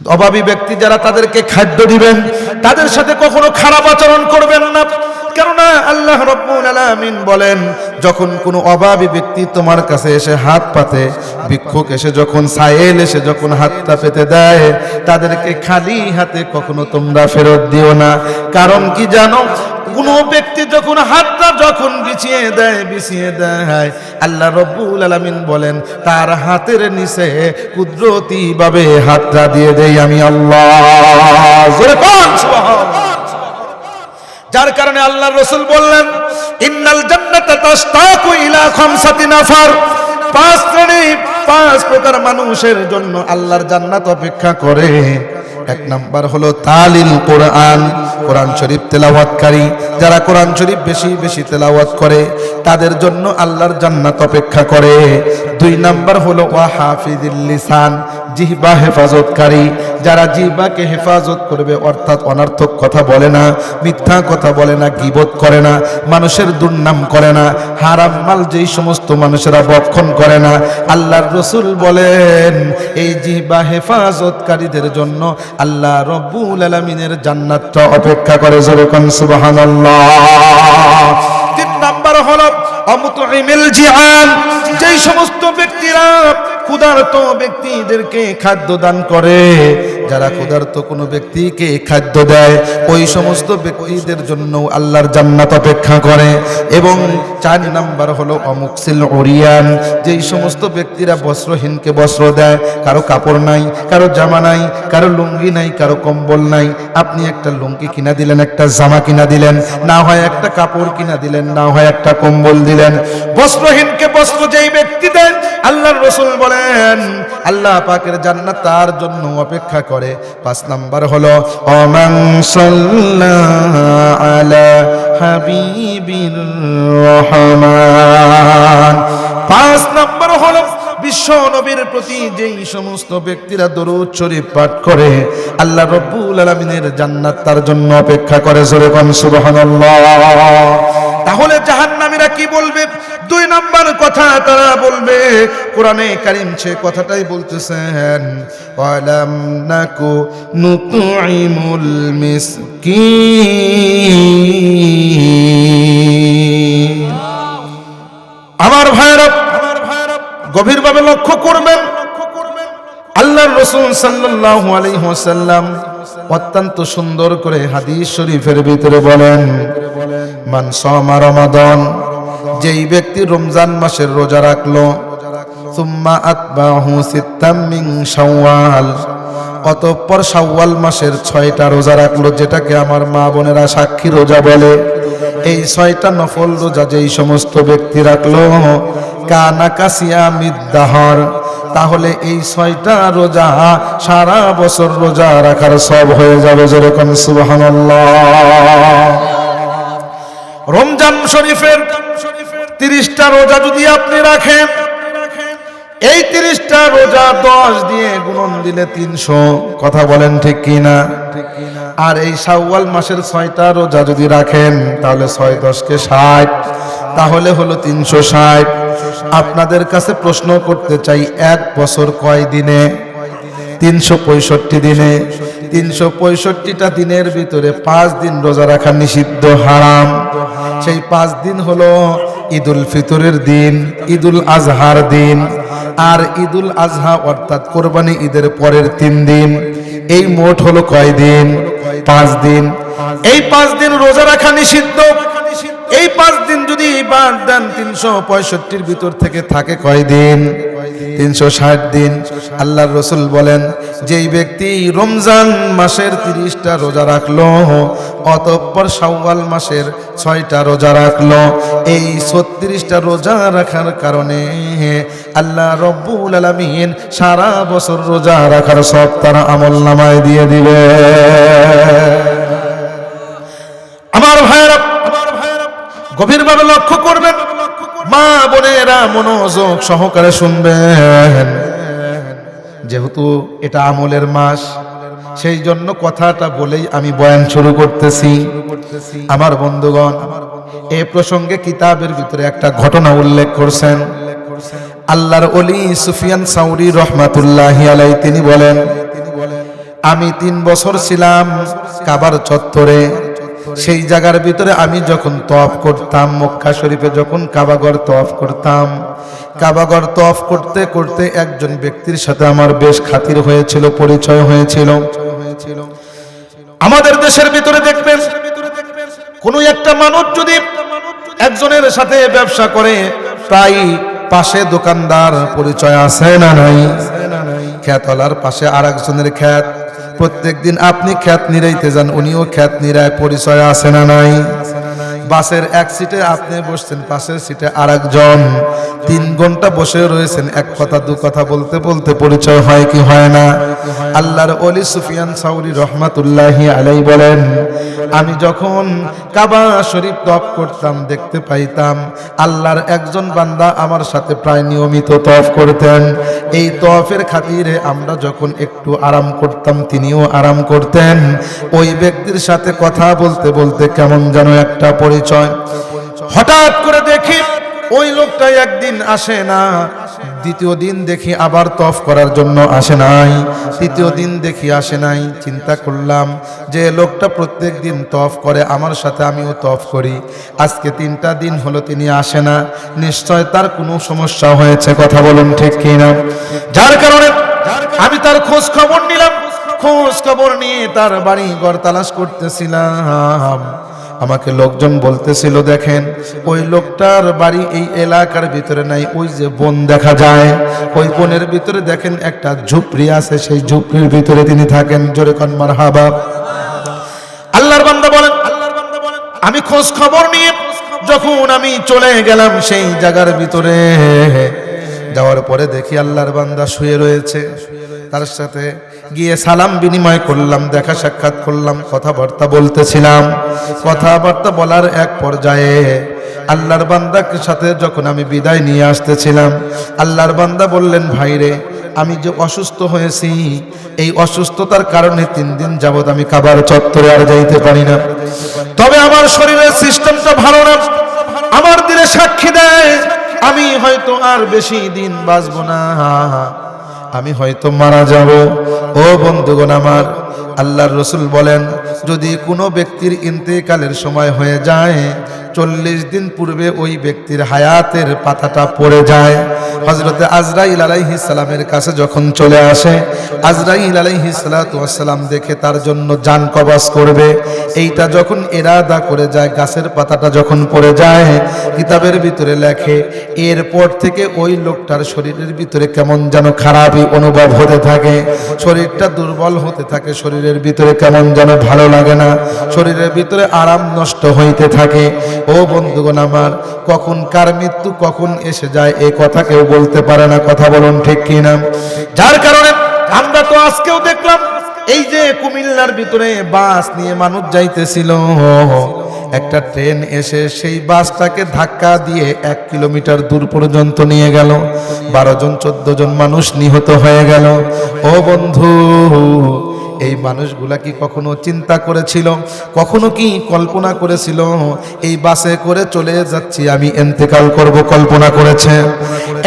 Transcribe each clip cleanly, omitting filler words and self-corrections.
অভাবী ব্যক্তি যারা, তাদেরকে খাদ্য দিবেন, তাদের সাথে কখনো খারাপ আচরণ করবেন না। কেননা আল্লাহ রাব্বুল আলামিন বলেন, যখন কোনো অভাবী ব্যক্তি তোমার কাছে এসে হাত পাতে, ভিক্ষুক এসে যখন, সায়েল এসে যখন হাতটা পেতে দেয়, তাদেরকে খালি হাতে কখনো তোমরা ফেরত দিও না। কারণ কি জানো? কোনো ব্যক্তি যখন হাতটা যখন বিছিয়ে দেয়, আল্লাহ রাব্বুল আলামিন বলেন তার হাতের নিচে কুদরতি ভাবে হাতটা দিয়ে দেই আমি আল্লাহ। জোরে বল সুবহানাল্লাহ। যার কারণে আল্লাহর রাসূল বললেন, ইন্নাল জান্নাতা তাশতাকু ইলা খামসাতি নাফার, 5 শ্রেণী, 5 প্রকার মানুষের জন্য আল্লাহর জান্নাত অপেক্ষা করে। 1 নাম্বার হলো তালিল কোরআন, কোরআন শরীফ তেলাওয়াতকারী। যারা কোরআন শরীফ বেশি বেশি তেলাওয়াত করে, তাদের জন্য আল্লাহর জান্নাত অপেক্ষা করে। 2 নাম্বার হলো ওয়া হাফিজিল লিসান, জিহ্বা হেফাজতকারী। যারা জিহ্বাকে হেফাজত করবে, অর্থাৎ অনর্থক কথা বলে না, মিথ্যা কথা বলে না, গীবত করে না, মানুষের দুর্নাম করে না, হারাম মাল যেই সমস্ত মানুষেরা ভক্ষণ করে না, আল্লাহর রাসূল বলেন এই জিহ্বা হেফাজতকারীদের জন্য আল্লাহ রাব্বুল আলামিনের জান্নাতটা অপেক্ষা করে। জোরে কোন সুবহানাল্লাহ। 3 নাম্বার হলো আমতুইমিল জিআন, যেই সমস্ত ব্যক্তিরা ক্ষুধার্ত ব্যক্তিদেরকে খাদ্য দান করে, যারা ক্ষুধার্ত কোনো ব্যক্তিকে খাদ্য দেয়, ওই সমস্ত ব্যক্তিদের জন্য আল্লাহর জান্নাত অপেক্ষা করে। এবং 4 নাম্বার হলো অমুকসিল উরিয়ান, যেই সমস্ত ব্যক্তিরা বস্ত্রহীনকে বস্ত্র দেয়, কারো কাপড় নাই, কারো জামা নাই, কারো লুঙ্গি নাই, কারো কম্বল নাই। আপনি একটা লুঙ্গি কিনা দিলেন, একটা জামা কিনা দিলেন, না হয় একটা কাপড় কিনা দিলেন, না হয় একটা কম্বল দিলেন। বস্ত্রহীনকে বস্ত্র যেই ব্যক্তি দেন, আল্লাহর রাসূল বলেন আল্লাহ পাকের জান্নাত তার জন্য অপেক্ষা করে। 5 নাম্বার হলো ওমান সাল্লাল্লাহু আলা হাবিবির রহমান। 5 নাম্বার হলো বিশ্ব নবীর প্রতি যেই সমস্ত ব্যক্তিরা দরুদ শরীফ পাঠ করে, আল্লাহ রাব্বুল আলামিনের জান্নাত তার জন্য অপেক্ষা করে। জোরে কোন সুবহানাল্লাহ। তাহলে জাহান্নামীরা কি বলবে? 2 নাম্বার কথা তারা বলবে, কোরআনে কারীম সে কথাটাই বলতেছেন, ওয়ালাম নাকু নুতঈমুল মিসকিন। আমার ভাইরা গভীরভাবে লক্ষ্য করবেন, আল্লাহর রাসূল সাল্লাল্লাহু আলাইহি ওয়াসাল্লাম অত্যন্ত সুন্দর করে হাদিস শরীফের ভিতরে বলেন, মান সামা রমাদান, যেই ব্যক্তি রমজান মাসের রোজা রাখলো, সুম্মা আতবাহু সিত্তাম মিন শাওয়াল, অতঃপর শাওয়াল মাসের 6টা রোজা রাখলো, যেটাকে আমার মা বোনেরা সাক্ষী রোজা বলে। এই 6টা নফল রোজা যেই সমস্ত ব্যক্তি রাখলো, কানা কাসিয়ামিদ দাহর, তাহলে এই 6টা রোজা সারা বছর রোজা রাখার সব হয়ে যাবে। যেরকম সুবহানাল্লাহ। রমজান শরীফের 30টা রোজা যদি আপনি রাখেন, এই 30টা রোজা 10 দিয়ে গুণন দিলে 300, কথা বলেন ঠিক কিনা? আর এই শাওয়াল মাসের 6টা রোজা যদি রাখেন, তাহলে 6 10 কে 60, তাহলে হলো 360। আপনাদের কাছে প্রশ্ন করতে চাই, 1 বছর কয় দিনে? 365 দিনে। 365টা দিনের ভিতরে 5 দিন রোজা রাখা নিষিদ্ধ, হারাম। সেই 5 দিন হলো ঈদুল ফিতরের দিন, ঈদুল আজহার দিন, আর ঈদুল আজহা অর্থাৎ কোরবানি ঈদের পরের 3 দিন। এই মোট হলো কয় দিন? 5 দিন। এই 5 দিন রোজা রাখা নিষিদ্ধ। এই 5 দিন যদি বাদ দেন, 365 ভিতর থেকে থাকে কয় দিন? 360 দিন। আল্লাহর রাসূল বলেন, যেই ব্যক্তি রমজান মাসের 30টা রোজা রাখলো, অতঃপর শাওয়াল মাসের 6টা রোজা রাখলো, এই 36টা রোজা রাখার কারণে আল্লাহ রাব্বুল আলামিন সারা বছর রোজা রাখার সব তার আমলনামায় দিয়ে দিবে। আমার ভাইরা গভীরভাবে লক্ষ্য করবেন, মা বোনেরা মনোযোগ সহকারে শুনবেন। যেহেতু এটা আমলের মাস, সেই জন্য কথাটা বলেই আমি বয়ান শুরু করতেছি। আমার বন্ধুগণ, এই প্রসঙ্গে কিতাবের ভিতরে একটা ঘটনা উল্লেখ করছেন। আল্লাহর ওলি সুফিয়ান সাউরি রহমাতুল্লাহি আলাইহি তিনি বলেন, আমি 3 বছর ছিলাম কাবার চত্বরে। সেই জায়গার ভিতরে আমি যখন তওয়াফ করতাম, মক্কা শরীফে যখন কাবাগর তওয়াফ করতাম, কাবাগর তওয়াফ করতে করতে একজন ব্যক্তির সাথে আমার বেশ খাতির হয়েছিল, পরিচয় হয়েছিল। আমাদের দেশের ভিতরে দেখবেন কোন একটা মানুষ যদি একজনের সাথে ব্যবসা করে, প্রায় পাশে দোকানদার পরিচয় আছে না নাই? খ্যাতওয়ালার পাশে আরেকজনের খ্যাত, প্রত্যেকদিন আপনি খ্যাত নিরাইতে যান, উনিও খ্যাত নিরায়, পরিচয় আছে না নাই? বাসের এক সিটে আপনি বসছেন, পাশের সিটে আরেকজন, 3 ঘন্টা বসে রয়েছেন, এক কথা দু কথা বলতে বলতে পরিচয় হয় কি হয় না? আল্লাহর ওলি সুফিয়ান সাউরি রহমাতুল্লাহি আলাইহি বলেন, আমি যখন কাবা শরীফ তওয়াফ করতাম দেখতে পাইতাম আল্লাহর একজন বান্দা আমার সাথে প্রায় নিয়মিত তওয়াফ করতেন। এই তওয়াফের খাতিরে আমরা যখন একটু আরাম করতাম, তিনিও আরাম করতেন। ওই ব্যক্তির সাথে কথা বলতে বলতে কেমন যেন একটা পরিচয়। হঠাৎ করে দেখি ওই লোকটা একদিন আসে না, দ্বিতীয় দিন দেখি আবার তওয়াফ করার জন্য আসে নাই, তৃতীয় দিন দেখি আসে নাই। চিন্তা করলাম যে লোকটা প্রত্যেক দিন তওয়াফ করে, আমার সাথে আমিও তওয়াফ করি, আজকে 3টা দিন হলো তিনি আসে না, নিশ্চয় তার কোনো সমস্যা হয়েছে। কথা বলুন ঠিক কিনা? যার কারণে আমি তার খোঁজ খবর নিলাম, খোঁজ খবর নিয়ে তার বাড়ি ঘর তালাশ করতেছিলাম। আমাকে লোকজন বলতেছিল, দেখেন ওই লোকটার বাড়ি এই এলাকার ভিতরে নাই, ওই যে বন দেখা যায়, ওই বনের ভিতরে দেখেন একটা ঝুপড়ি আছে, সেই ঝুপড়ির ভিতরে তিনি থাকেন। জোরে কোন মারহাবা। আল্লাহর বান্দা বলেন, আমি খোঁজ খবর নিয়ে যখন আমি চলে গেলাম সেই জায়গার ভিতরে, যাওয়ার পরে দেখি আল্লাহর বান্দা শুয়ে রয়েছে। তার সাথে গিয়ে সালাম বিনিময় করলাম, দেখা সাক্ষাৎ করলাম, কথাবার্তা বলতেছিলাম। কথাবার্তা বলার এক পর্যায়ে আল্লাহর বান্দার সাথে যখন আমি বিদায় নিয়ে আসতেছিলাম, আল্লাহর বান্দা বললেন, ভাইরে আমি যে অসুস্থ হয়েছি, এই অসুস্থতার কারণে 3 দিন যাবত আমি কাবার চত্বরে আর যাইতে পারি না। তবে আমার শরীরের সিস্টেমটা ভালো না, আমার দিলে সাক্ষী দেয় আমি হয়তো আর বেশি দিন বাঁচবো না, আমি হয়তো মারা যাব। ও বন্ধুগণ আমার, আল্লাহর রাসূল বলেন, যদি কোনো ব্যক্তির ইন্তেকালের সময় হয়ে যায়, 40 দিন পূর্বে ওই ব্যক্তির হায়াতের পাতাটা পড়ে যায়। হযরতে আজরাইল আলাইহিস সালামের কাছে যখন চলে আসে, আজরাইল আলাইহিস সালাতু ওয়াস সালাম দেখে তার জন্য জান কবজ করবে, এইটা যখন ইরাদা করে যায়, গাছের পাতাটা যখন পড়ে যায়, কিতাবের ভিতরে লেখে এরপর থেকে ওই লোকটার শরীরের ভিতরে কেমন যেন খারাপই অনুভব হতে থাকে, শরীরটা দুর্বল হতে থাকে, শরীরের ভিতরে কেমন যেন ভালো লাগে না, শরীরের ভিতরে আরাম নষ্ট হইতে থাকে। ও বন্ধুগণ আমার, কখন কার মৃত্যু কখন এসে যায় এই কথা কেউ বলতে পারে না। কথা বলুন ঠিক কিনা? যার কারণে আমরা তো আজকেও দেখলাম এই যে কুমিল্লার ভিতরে বাস নিয়ে মানুষ যাইতেছিল, একটা ট্রেন এসে সেই বাসটাকে ধাক্কা দিয়ে 1 কিলোমিটার দূর পর্যন্ত নিয়ে গেল, 12 জন 14 জন মানুষ নিহত হয়ে গেল। ও বন্ধু, এই মানুষগুলা কি কখনো চিন্তা করেছিল, কখনো কি কল্পনা করেছিল এই বাসে করে চলে যাচ্ছি আমি ইন্তেকাল করব? কল্পনা করেছে?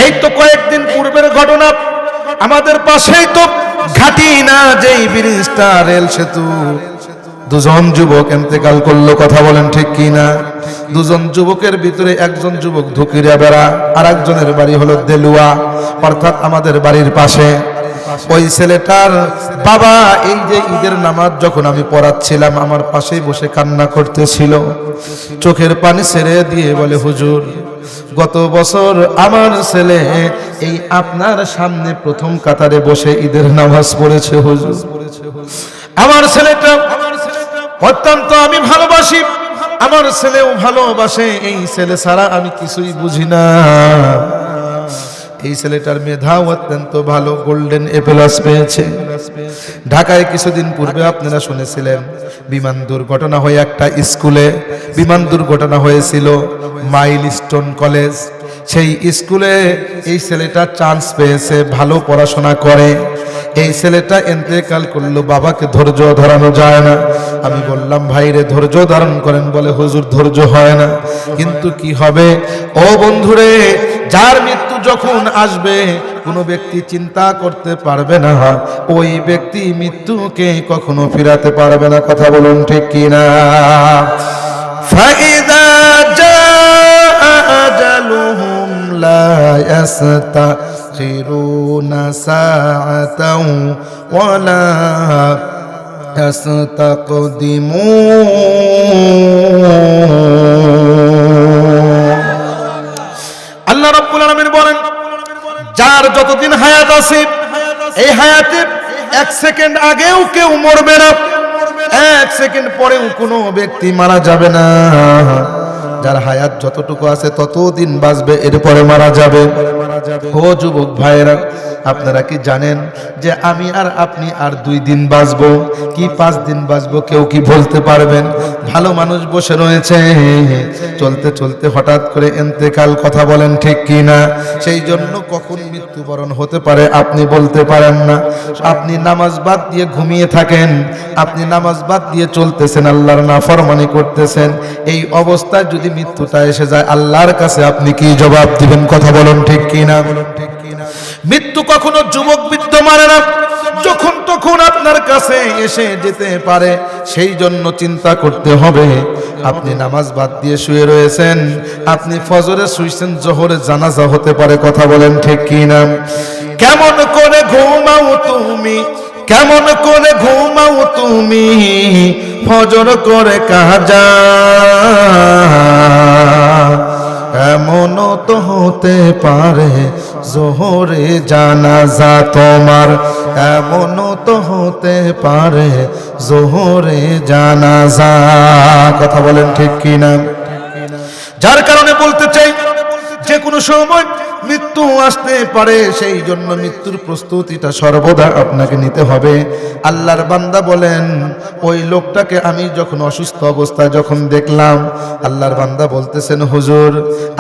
এই তো কয়েকদিন পূর্বের ঘটনা, আমাদের পাশেই তো ঘাটি না যেই ব্রিজটা, রেল সেতু, 2 জন যুবক ইন্তেকাল করলো। কথা বলেন ঠিক কি না? 2 জন যুবকের ভিতরে একজন যুবক ধুকিরা বেড়া, আর একজনের বাড়ি হলো দেলুয়া, অর্থাৎ আমাদের বাড়ির পাশে। ওই ছেলেটার বাবা এই যে ঈদের নামাজ যখন আমি পড়াচ্ছিলাম, আমার পাশেই বসে কান্না করতেছিল, চোখের পানি ছেড়ে দিয়ে বলে, হুজুর গত বছর আমার ছেলে এই আপনার সামনে প্রথম কাতারে বসে ঈদের নামাজ পড়েছে হুজুর। আমার ছেলেটা অত্যন্ত আমি ভালোবাসি, আমার ছেলেও ভালোবাসে, এই ছেলে ছাড়া আমি কিছুই বুঝি না। এই ছেলেটার মেধা অত্যন্ত ভালো, গোল্ডেন এ প্লাস পেয়েছে। ঢাকায় কিছুদিন পূর্বে আপনারা শুনেছিলেন বিমান দুর্ঘটনা হয়ে একটা স্কুলে বিমান দুর্ঘটনা হয়েছিল, মাইলস্টোন কলেজ। সেই স্কুলে এই ছেলেটা চান্স পেয়েছে, ভালো পড়াশোনা করে। এই ছেলেটা ইন্তেকাল করলো, বাবাকে ধৈর্য ধরানো যায় না। আমি বললাম, ভাইরে ধৈর্য ধারণ করেন। বলে, হুজুর ধৈর্য হয় না। কিন্তু কি হবে ও বন্ধুরে, যার মৃত্যু যখন আসবে কোনো ব্যক্তি চিন্তা করতে পারবে না, ওই ব্যক্তি মৃত্যুকে কখনো ফিরাতে পারবে না। কথা বলুন ঠিক কিনা? ফাইদা জাআ আজালুহুম লা ইয়াস্তাখিরুনা সাআতাও ওয়া লা ইয়াস্তাকদিমুন। আল্লাহ রাব্বুল আলামিন বলেন, যার যতদিন হায়াত আছে, এই হায়াতে 1 সেকেন্ড আগেও কেউ মরবে না, 1 সেকেন্ড পরেও কোনো ব্যক্তি মারা যাবে না। যার হায়াত যতটুকু আছে ততদিন বাঁচবে, এরপরে মারা যাবে। ও যুবক ভাইরা, আপনারা কি জানেন যে আমি আর আপনি আর 2 দিন বাঁচবো কি 5 দিন বাঁচবো? কেউ কি বলতে পারবেন? ভালো মানুষ বসে রয়েছে, চলতে চলতে হঠাৎ করে ইন্তেকাল। কথা বলেন ঠিক কি না? সেই জন্য কখন মৃত্যুবরণ হতে পারে আপনি বলতে পারেন না। আপনি নামাজ বাদ দিয়ে ঘুমিয়ে থাকেন, আপনি নামাজ বাদ দিয়ে চলতেছেন, আল্লাহর নাফরমানি করতেছেন। এই অবস্থায় যদি মৃত্যুটা এসে যায়, আল্লাহর কাছে আপনি কি জবাব দিবেন? কথা বলেন ঠিক কি না? মৃত্যু কখনো যুবক বৃদ্ধ মারে না, যখন তখন আপনার কাছে এসে যেতে পারে। সেই জন্য চিন্তা করতে হবে। আপনি নামাজ বাদ দিয়ে শুয়ে রয়েছেন, আপনি ফজরে শুইছেন, জোহরে জানাজা হতে পারে। কথা বলেন ঠিক কি না? কেমন করে ঘুমাও তুমি, কেমন করে ঘুমাও তুমি, ফজর করে কাজা। এমনও তো হতে পারে জোহরে জানাজা তোমার, এমনও তো হতে পারে জোহরে জানাজা। কথা বলেন ঠিক কিনা? যার কারণে বলতে চাই, যে কোনো সময় মৃত্যু আসতে পারে, সেই জন্য মৃত্যুর প্রস্তুতিটা সর্বদা আপনাকে নিতে হবে। আল্লাহর বান্দা বলেন, ওই লোকটাকে আমি যখন অসুস্থ অবস্থায় যখন দেখলাম, আল্লাহর বান্দা বলতেছেন, হুজুর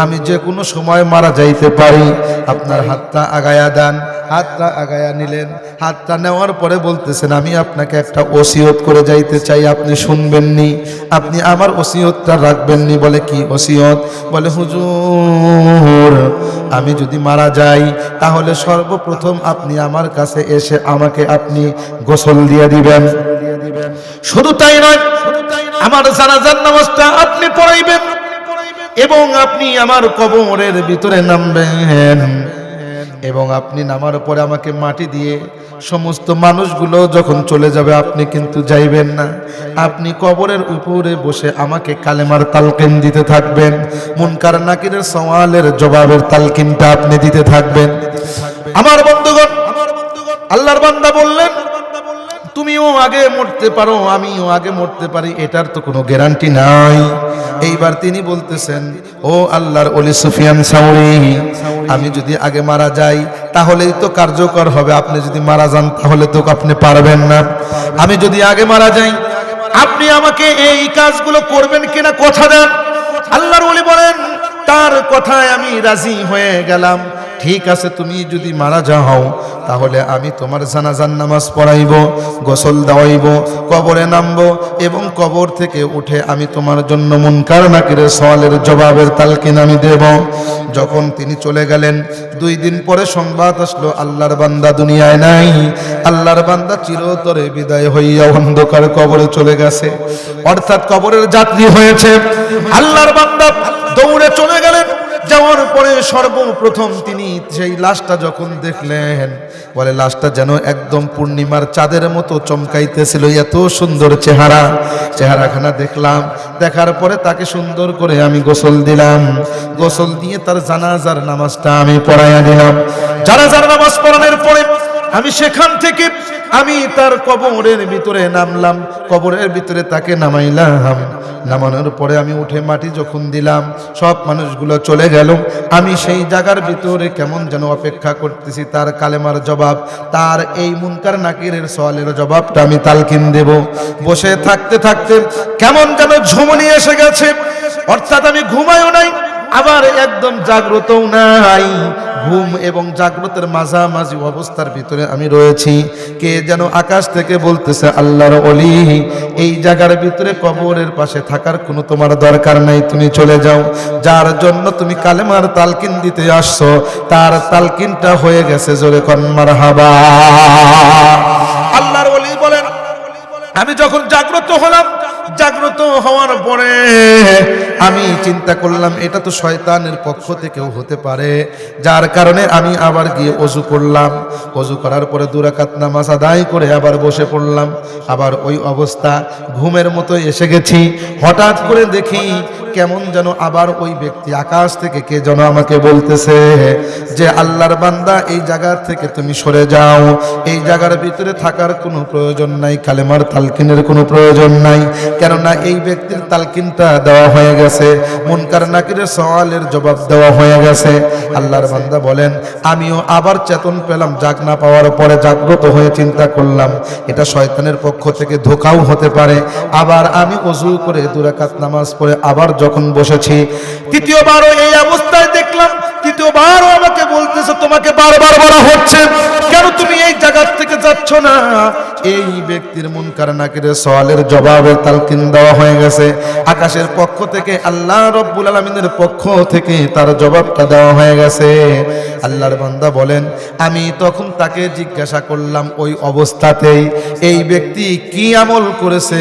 আমি যে কোনো সময় মারা যাইতে পারি, আপনার হাতটা আগায়া দেন। হাতটা আগায়া নিলেন, হাতটা নেওয়ার পরে বলতেছেন, আমি আপনাকে একটা ওসিয়ত করে যাইতে চাই, আপনি শুনবেননি? আপনি আমার ওসিয়তটা রাখবেননি? বলে কি ওসিয়ত? বলে হুজুর আমি যদি মারা যাই, তাহলে সর্বপ্রথম আপনি আমার কাছে এসে আমাকে আপনি গোসল দিয়ে দিবেন। শুধু তাই নয়, আমার জানাজার নামাজটা আপনি পড়াইবেন এবং আপনি আমার কবরের ভিতরে নামবেন, এবং আপনি নামার পরে আমাকে মাটি দিয়ে সমস্ত মানুষগুলো যখন চলে যাবে, আপনি কিন্তু যাইবেন না। আপনি কবরের উপরে বসে আমাকে কালেমার তালকিন দিতে থাকবেন, মুনকার নাকিরের সওয়ালের জবাবের তালকিনটা আপনি দিতে থাকবেন। আমার বন্ধুগণ, আল্লাহর বান্দা বললেন, তুমিও আগে মরতে পারো, আমিও আগে মরতে পারি, এটার তো কোনো গ্যারান্টি নাই। এইবার তিনি বলতেছেন, ও আল্লাহর ওলি সুফিয়ান সাউরি, আমি যদি আগে মারা যাই তাহলেই তো কার্যকর হবে, আপনি যদি মারা যান তাহলে তো আপনি পারবেন না। আমি যদি আগে মারা যাই, আপনি আমাকে এই কাজগুলো করবেন কিনা কথা দেন। আল্লাহর ওলি বলেন, তার কথায় আমি রাজি হয়ে গেলাম। ঠিক আছে, তুমি যদি মারা যাও তাহলে আমি তোমার জানাজার নামাজ পড়াইব, গোসল দেওয়াইব, কবরে নামবো, এবং কবর থেকে উঠে আমি তোমার জন্য মুনকার নাকিরের সওয়ালের জবাবের তালকিন আমি দেব। যখন তিনি চলে গেলেন, 2 দিন পরে সংবাদ আসলো, আল্লাহর বান্দা দুনিয়ায় নাই। আল্লাহর বান্দা চিরতরে বিদায় হইয়া অন্ধকার কবরে চলে গেছে, অর্থাৎ কবরের যাত্রী হয়েছে। আল্লাহর বান্দা দৌড়ে চলে গেলেন। যাওয়ার পরে সর্বপ্রথম তিনি সেই লাশটা যখন দেখলেন, বলে লাশটা যেন একদম পূর্ণিমার চাঁদের মতো চমকাইতেছিল, এত সুন্দর চেহারাখানা দেখলাম। দেখার পরে তাকে সুন্দর করে আমি গোসল দিলাম, গোসল দিয়ে তার জানাজার নামাজটা আমি পড়াইয়া দিলাম। জানাজার নামাজ পড়ানোর পরে আমি সেখান থেকে আমি তার কবরের ভিতরে নামলাম, কবরের ভিতরে তাকে নামাইলাম। নামানোর পরে আমি উঠে মাটি যখন দিলাম, সব মানুষগুলো চলে গেল। আমি সেই জায়গার ভিতরে কেমন যেন অপেক্ষা করতেছি তার কালেমার জবাব, তার এই মুনকার নাকিরের সওয়ালের জবাবটা আমি তালকিন দেব। বসে থাকতে থাকতে কেমন যেন ঝুমনি এসে গেছে, অর্থাৎ আমি ঘুমায়ও নাই, আবার একদম জাগ্রতও নাই, ঘুম এবং জাগ্রতের মাঝামাঝি অবস্থার ভিতরে আমি রয়েছি। কে যেন আকাশ থেকে বলতেছে, আল্লাহর ওলি, এই জায়গার ভিতরে কবরের পাশে থাকার কোনো তোমার দরকার নাই, তুমি চলে যাও। যার জন্য তুমি কালেমার তালকিন দিতে আসছো তার তালকিনটা হয়ে গেছে, জোরে কোন মারহাবা। আল্লাহর ওলি বলেন, আমি যখন জাগ্রত হলাম, জাগ্রত হওয়ার পরে আমি চিন্তা করলাম এটা তো শয়তানের পক্ষ থেকেও হতে পারে, যার কারণে আমি আবার গিয়ে ওযু করলাম। ওযু করার পরে 2 রাকাত নামাজ আদায় করে আবার বসে পড়লাম। আবার ওই অবস্থা ঘুমের মতো এসে গেছি। হঠাৎ করে দেখি কেমন যেন আবার ওই ব্যক্তি আকাশ থেকে কে যেন আমাকে বলতেছে যে, আল্লাহর বান্দা, এই জায়গা থেকে তুমি সরে যাও, এই জায়গার ভিতরে থাকার কোনো প্রয়োজন নাই, কালেমার তালকিনের কোনো প্রয়োজন নাই, কেননা এই ব্যক্তির তালকিনটা দেওয়া হয়ে গেছে, মুনকার নাকিরের সওয়ালের জবাব দেওয়া হয়ে গেছে। আল্লাহর বান্দা বলেন, আমিও আবার চেতন পেলাম। জাগ না পাওয়ার পরে জাগ্রত হয়ে চিন্তা করলাম এটা শয়তানের পক্ষ থেকে ধোঁকাও হতে পারে। আবার আমি ওযু করে 2 রাকাত নামাজ পড়ে আবার যখন বসেছি, তৃতীয়বারও এই অবস্থায় দেখলাম, তৃতীয়বারও আমাকে বলতেছে, তোমাকে বারবার বলা হচ্ছে কেন তুমি এই জায়গা থেকে যাচ্ছ না? এই ব্যক্তির মুনকার নাকিরের সওয়ালের জবাবের তালকিন দেওয়া হয়ে গেছে। আকাশের পক্ষ থেকে, আল্লাহ রব্বুল আলামিনের পক্ষ থেকে তার জবাবটা দেওয়া হয়ে গেছে। আল্লাহর বান্দা বলেন, আমি তখন তাকে জিজ্ঞাসা করলাম ওই অবস্থাতেই, এই ব্যক্তি কি আমল করেছে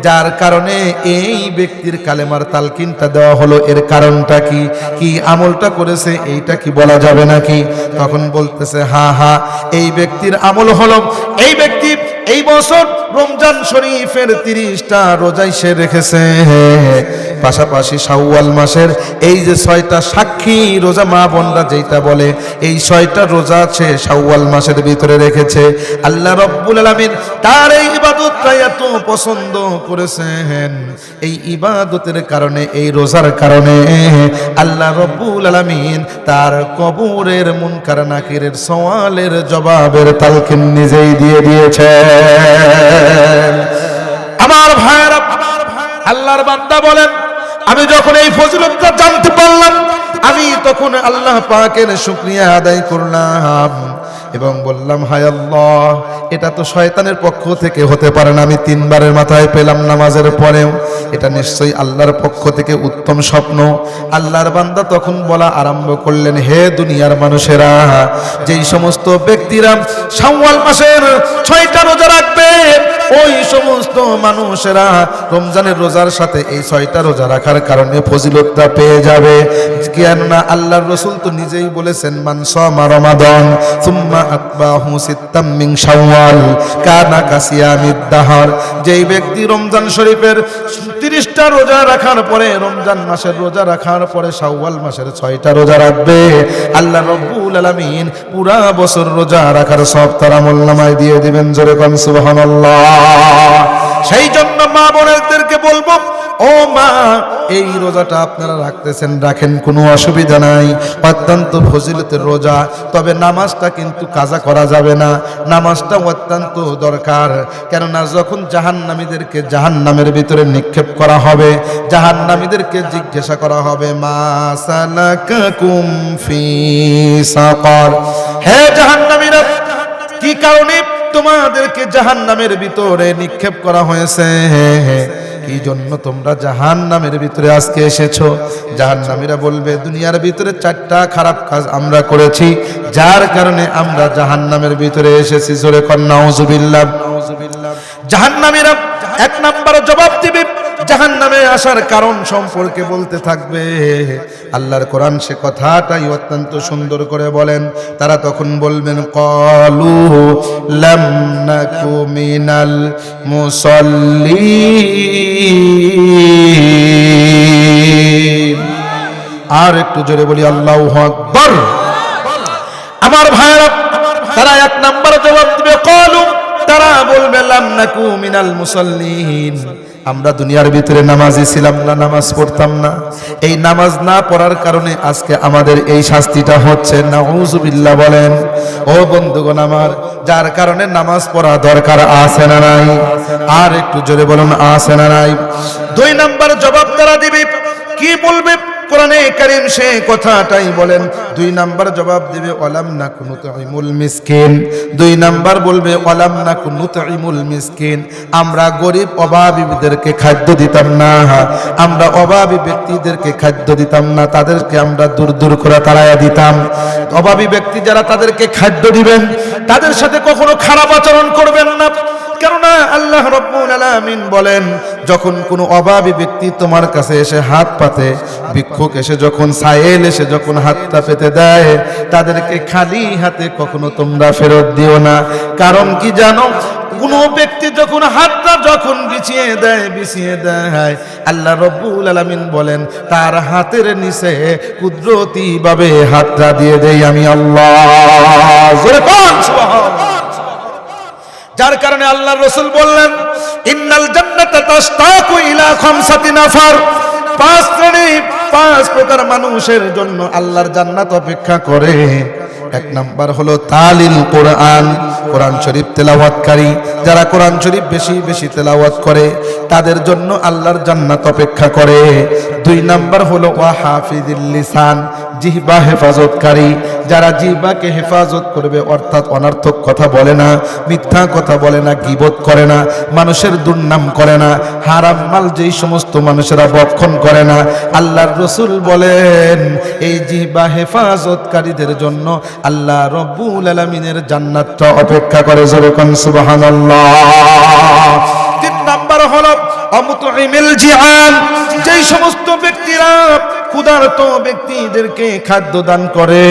যার কারণে এই ব্যক্তির কালেমার তালকিনটা দেওয়া হলো, এর কারণটা কি, কি আমলটা করেছে এইটা কি বলা যাবে নাকি? তখন বলতেছে, হ্যাঁ, এই ব্যক্তির আমল হলো, এই ব্যক্তি এই বছর রমজান শরীফের 30টা রোজাই সে রেখেছে, পাশাপাশি শাওয়াল মাসের এই যে 6টা সাক্ষী রোজা মা বোনরা যেটা বলে, এই 6টা রোজা সে শাওয়াল মাসের ভিতরে রেখেছে। আল্লাহ রব্বুল আলামিন তার এই ইবাদতটা এত পছন্দ করেছেন, এই ইবাদতের কারণে, এই রোজার কারণে আল্লাহ রব্বুল আলামিন তার কবরের মুনকার নাকিরের সওয়ালের জবাবের তালকিন নিজেই দিয়ে দিয়েছে। আমার ভাইরা, আল্লাহর বান্দা বলেন, আমি যখন এই ফজিলতটা জানতে পারলাম, আমি তখন আল্লাহ পাকের শুকরিয়া আদায় করলাম এবং বললাম, হায় আল্লাহ, এটা তো শয়তানের পক্ষ থেকে হতে পারে না। আমি 3 বারের মাথায় পেলাম নামাজের পরেও, এটা নিশ্চয়ই আল্লাহর পক্ষ থেকে উত্তম স্বপ্ন। আল্লাহর বান্দা তখন বলা আরম্ভ করলেন, হে দুনিয়ার মানুষেরা, যেই সমস্ত ব্যক্তিরা শাওয়াল মাসের 6টা রোজা রাখবে, ওই সমস্ত মানুষেরা রমজানের রোজার সাথে এই 6টা রোজা রাখার কারণে ফজিলতটা পেয়ে যাবে। কেননা আল্লাহর রাসূল তো নিজেই বলেছেন, মান সামা রমাদান সুম্মা আতবাহু সিত্তাম মিন শাওয়াল কানা কাসিয়ামিদ দাহর। যেই ব্যক্তি রমজান শরীফের 30টা রোজা রাখার পরে, রমজান মাসের রোজা রাখার পরে শাওয়াল মাসের 6টা রোজা রাখবে, আল্লাহ রব্বুল আলামিন পুরা বছর রোজা রাখার সব তার আমলনামায় দিয়ে দিবেন। জোরে কোন সুবহানাল্লাহ। সেই জন্য মা বোনেরদেরকে বলবো, ও মা, এই রোজাটা আপনারা রাখতেছেন, রাখেন, কোনো অসুবিধা নাই, অত্যন্ত ফজিলতের রোজা। তবে নামাজটা কিন্তু কাজা করা যাবে না, নামাজটা অত্যন্ত দরকার। কেননা যখন জাহান্নামীদেরকে জাহান্নামের ভিতরে নিক্ষেপ করা হবে, জাহান্নামীদেরকে জিজ্ঞাসা করা হবে, মা সালাকাকুম ফি সাকার, হে জাহান্নামীরা, কি কারণে তোমাদেরকে জাহান্নামের ভিতরে নিক্ষেপ করা হয়েছে, কি জন্য তোমরা জাহান্নামের ভিতরে আজকে এসেছো? জাহান্নামীরা বলবে, দুনিয়ার ভিতরে 4টা খারাপ কাজ আমরা করেছি, যার কারণে আমরা জাহান্নামের ভিতরে এসেছি। জোরে কর নাউজুবিল্লাহ। জাহান্নামীরা 1 নম্বর জবাব দিবে, জাহান্নামে আসার কারণ সম্পর্কে বলতে থাকবে। আল্লাহর কোরআন সে কথাটাই অত্যন্ত সুন্দর করে বলেন। তারা তখন বলবেন, ক্বালু লাম নাকু মিনাল মুসাল্লিন। আর একটু জোরে বলি আল্লাহু আকবার। আমার ভাইরা, তারা 1 নম্বর জবাব দিবে, ক্বালু, তারা বলবে, লাম নাকু মিনাল মুসাল্লিন, আমরা দুনিয়ার ভিতরে নামাজি ছিলাম না, নামাজ পড়তাম না। এই নামাজ না পড়ার কারণে আজকে আমাদের এই শাস্তিটা হচ্ছে। নাউজুবিল্লাহ বলেন। ও বন্ধুগণ আমার, যার কারণে নামাজ পড়া দরকার আছে না নাই? আর একটু জোরে বলুন, আছে না নাই? 2 নম্বর জবাব তারা দিবে, কি বলবে? কোরআনে কারীম সে কথাটাই বলেন। 2 নাম্বার জবাব দিবে ওয়ালাম নাকু নুতঈমুল মিসকিন। 2 নাম্বার বলবে ওয়ালাম নাকু নুতঈমুল মিসকিন, আমরা গরিব অভাবীদেরকে খাদ্য দিতাম না, আমরা অভাবী ব্যক্তিদেরকে খাদ্য দিতাম না, তাদেরকে আমরা দূর দূর করে তাড়াইয়া দিতাম। অভাবী ব্যক্তি যারা তাদেরকে খাদ্য দিবেন, তাদের সাথে কখনো খারাপ আচরণ করবেন না। কেননা আল্লাহ রাব্বুল আলামিন বলেন, যখন কোনো অভাবী ব্যক্তি তোমার কাছে এসে হাত পাতে, ভিক্ষুক এসে যখন, সায়েল এসে যখন হাতটা পেতে দেয়, তাদেরকে খালি হাতে কখনো তোমরা ফেরত দিও না। কারণ কি জানো? কোনো ব্যক্তি যখন হাতটা যখন বিছিয়ে দেয়, আল্লাহ রাব্বুল আলামিন বলেন তার হাতের নিচে কুদরতি ভাবে হাতটা দিয়ে দেই আমি আল্লাহ। জোরে বল সুবহানাল্লাহ। যার কারণে আল্লাহর রাসূল বললেন, ইন্নাল জান্নাতা তাশতাকু ইলা খামসাতি নাফার, 5 শ্রেণী 5 প্রকার মানুষের জন্য আল্লাহর জান্নাত অপেক্ষা করে। 1 নাম্বার হলো তালিল কোরআন, কোরআন শরীফ তেলাওয়াতকারী, যারা কোরআন শরীফ বেশি বেশি তেলাওয়াত করে তাদের জন্য আল্লাহর জান্নাত অপেক্ষা করে। 2 নাম্বার হলো ওয়া হাফিজিল লিসান, জিহ্বা হেফাজতকারী, যারা জিহ্বাকে হেফাজত করবে, অর্থাৎ অনর্থক কথা বলে না, মিথ্যা কথা বলে না, গীবত করে না, মানুষের দুর্নাম করে না, হারাম মাল যেই সমস্ত মানুষেরা ভক্ষণ করে না, আল্লাহর রাসূল বলেন এই জিহ্বা হেফাজতকারীদের জন্য আল্লাহ রাব্বুল আলামিনের জান্নাতটা অপেক্ষা করে। জোরে কোন সুবহানাল্লাহ। 3 নাম্বার হলো আমুতঈমিল জিআন, যেই সমস্ত ব্যক্তিরা ক্ষুধার্ত ব্যক্তিদেরকে খাদ্য দান করে,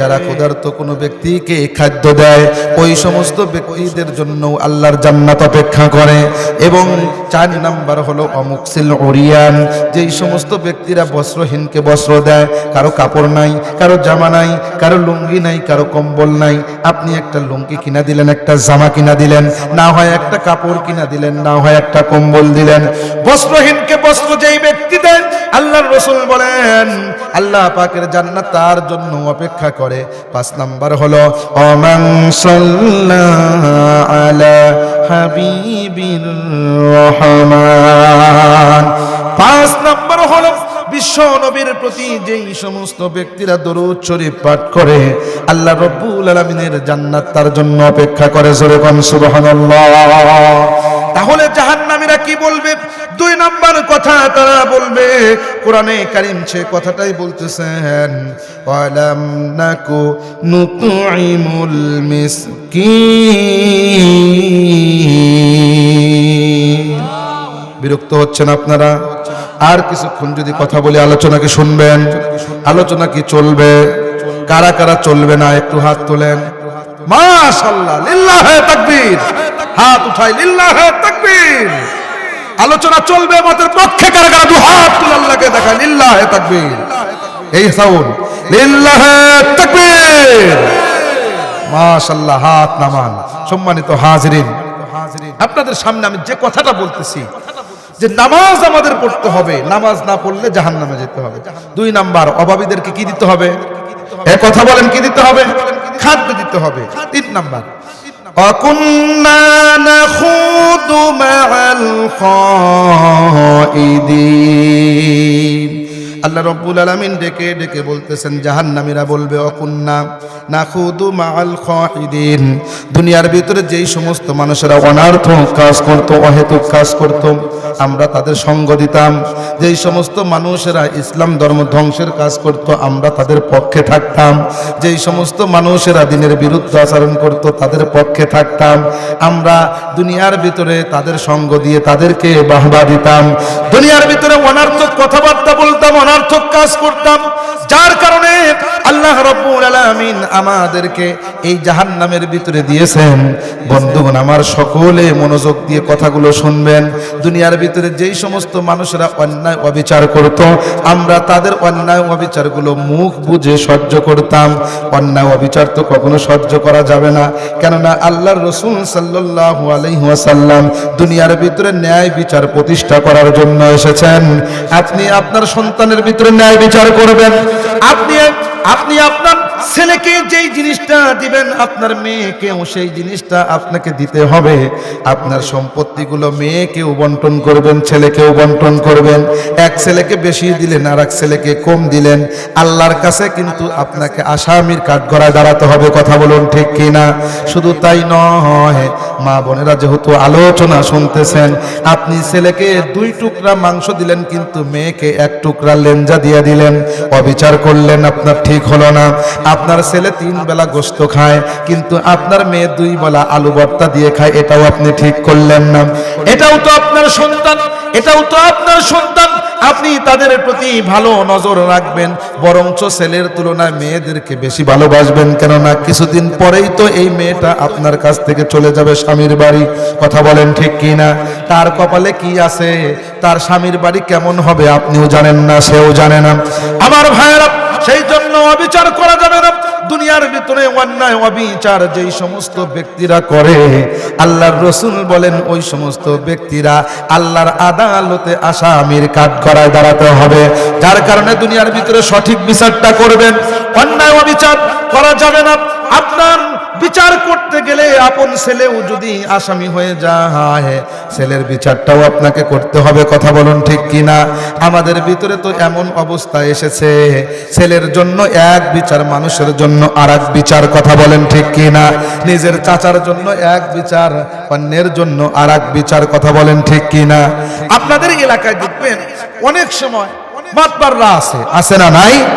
যারা ক্ষুধার্ত কোনো ব্যক্তিকে খাদ্য দেয়, ওই সমস্ত ব্যক্তিদের জন্য আল্লাহর জান্নাত অপেক্ষা করে। এবং 4 নাম্বার হলো অমুকসিল উরিয়ান, যেই সমস্ত ব্যক্তিরা বস্ত্রহীনকে বস্ত্র দেয়, কারো কাপড় নাই, কারো জামা নাই, কারো লুঙ্গি নাই, কারো কম্বল নাই, আপনি একটা লুঙ্গি কিনা দিলেন, একটা জামা কিনা দিলেন, না হয় একটা কাপড় কিনা দিলেন, না হয় একটা কম্বল দিলেন। বস্ত্রহীনকে বস্ত্র যেই ব্যক্তি দেন, আল্লাহর রাসূল বলেন আল্লাহ পাকের জান্নাত তার জন্য অপেক্ষা করে। 5 নাম্বার হলো ওমান সাল্লাল্লাহু আলা হাবিবির রহমান। 5 নাম্বার হলো বিশ্ব নবীর প্রতি যেই সমস্ত ব্যক্তিরা দরুদ শরীফ পাঠ করে, আল্লাহ রাব্বুল আলামিনের জান্নাত তার জন্য অপেক্ষা করে। জোরে কোন সুবহানাল্লাহ। তাহলে জাহান্নামীরা কি বলবে? 2 নাম্বার কথা তারা বলবে, কোরআনে কারীম সে কথাটাই বলতেছেন, ওয়ালাম নাকু নুতঈমুল মিসকিন। বিরক্ত হচ্ছেন আপনারা? আর কিছুক্ষণ যদি কথা বলি আলোচনাকে শুনবেন? আলোচনা কি চলবে? কারা কারা চলবে না একটু হাত তোলেন। মাশাআল্লাহ, লিল্লাহে তাকবীর। হাত উঠাই, লিল্লাহে তাকবীর। আলোচনা চলবে আমাদের পক্ষে, কারা কারা দু হাত তুলে আল্লাহকে দেখায়, লিল্লাহে তাকবীর। এই সাউন্ড, লিল্লাহে তাকবীর। মাশাআল্লাহ, হাত নামান। সম্মানিত হাজিরিন, আপনাদের সামনে আমি যে কথাটা বলতেছি যে নামাজ আমাদের পড়তে হবে, নামাজ না পড়লে জাহান্নামে যেতে হবে। 2 নাম্বার অভাবীদেরকে কি দিতে হবে? এ কথা বলেন, কি দিতে হবে? খাদ্য দিতে হবে। 3 নাম্বার وَكُنَّا نَخُوضُ مَعَ الْخَائِضِينَ। আল্লাহ রাব্বুল আলামিন ডেকে ডেকে বলতেছেন, জাহান্নামীরা বলবে ওয়াকুন্না নাখুদু মাআল খাইদিন, দুনিয়ার ভিতরে যেই সমস্ত মানুষেরা অনার্থক কাজ করত, অহেতুক কাজ করত, আমরা তাদের সঙ্গ দিতাম। যেই সমস্ত মানুষেরা ইসলাম ধর্ম ধ্বংসের কাজ করত, আমরা তাদের পক্ষে থাকতাম। যেই সমস্ত মানুষেরা দ্বীনের বিরুদ্ধে আচরণ করত, তাদের পক্ষে থাকতাম। আমরা দুনিয়ার ভিতরে তাদের সঙ্গ দিয়ে তাদেরকে বাহবা দিতাম। দুনিয়ার ভিতরে অনার্থক কথাবার্তা বলতাম, অনার্থক কাজ করতাম, যার কারণে আল্লাহ রাব্বুল আলামিন আমাদেরকে এই জাহান্নামের ভিতরে দিয়েছেন। বন্ধুগণ আমার, সকলে মনোযোগ দিয়ে কথাগুলো শুনবেন। দুনিয়ার ভিতরে যেই সমস্ত মানুষেরা অন্যায় অবিচার করত, আমরা তাদের অন্যায় অবিচারগুলো মুখ বুজে সহ্য করতাম। অন্যায় অবিচার তো কখনো সহ্য করা যাবে না, কেননা আল্লাহর রাসূল সাল্লাল্লাহু আলাইহি ওয়াসাল্লাম দুনিয়ার ভিতরে ন্যায় বিচার প্রতিষ্ঠা করার জন্য এসেছেন। আপনি আপনার সন্তানের ভিতরে ন্যায় বিচার করবেন, আপনি আপনার ছেলেকে যেই জিনিসটা দিবেন আপনার মেয়েকেও সেই জিনিসটা আপনাকে দিতে হবে। আপনার সম্পত্তিগুলো মেয়েকেও বন্টন করবেন, ছেলেকেও বন্টন করবেন। এক ছেলেকে বেশি দিলেন আর এক ছেলেকে কম দিলেন, আল্লাহর কাছে কিন্তু আপনাকে আসামির কাঠগড়ায় দাঁড়াতে হবে। কথা বলুন ঠিক কিনা? শুধু তাই নয়, মা বোনেরা যেহেতু আলোচনা শুনতেছেন, আপনি ছেলেকে 2 টুকরা মাংস দিলেন কিন্তু মেয়েকে 1 টুকরা লেঞ্জা দিয়ে দিলেন, অবিচার করলেন, আপনার ঠিক হলো না। আপনার ছেলে 3 বেলা গোশত খায় কিন্তু আপনার মেয়ে 2 বেলা আলু ভর্তা দিয়ে খায়, এটাও আপনি ঠিক করলেন না। এটাও তো আপনার সন্তান, এটাও তো আপনার সন্তান, আপনি তাদের প্রতি ভালো নজর রাখবেন, বরঞ্চ ছেলের তুলনায় মেয়েদেরকে বেশি ভালোবাসবেন। কেননা কিছুদিন পরেই তো এই মেয়েটা আপনার কাছ থেকে চলে যাবে স্বামীর বাড়ি। কথা বলেন ঠিক কিনা? তার কপালে কি আছে, তার স্বামীর বাড়ি কেমন হবে আপনিও জানেন না, সেও জানে না। আমার ভাইয়েরা, সেই জন্য অবিচার করা যাবে না। দুনিয়ার ভিতরে অন্যায় অবিচার যেই সমস্ত ব্যক্তিরা করে, আল্লাহর রাসূল বলেন ওই সমস্ত ব্যক্তিরা আল্লাহর আদালতে আসামির কাঠগড়ায় দাঁড়াতে হবে। যার কারণে দুনিয়ার ভিতরে সঠিক বিচারটা করবেন, অন্যায় অবিচার করা যাবে না। আপনার বিচার করতে গেলে আপন ছেলেও যদি আসামি হয়ে যায়, ছেলের বিচারটাও আপনাকে করতে হবে। কথা বলুন ঠিক কিনা? আমাদের ভিতরে তো এমন অবস্থা এসেছে, ছেলের জন্য এক বিচার, মানুষের জন্য আরেক বিচার। কথা বলেন ঠিক কিনা? নিজের চাচার জন্য এক বিচার, অন্যের জন্য আরেক বিচার। কথা বলেন ঠিক কিনা? আপনাদের এলাকায় দেখবেন অনেক সময় মাতবাররা আছে না নাই?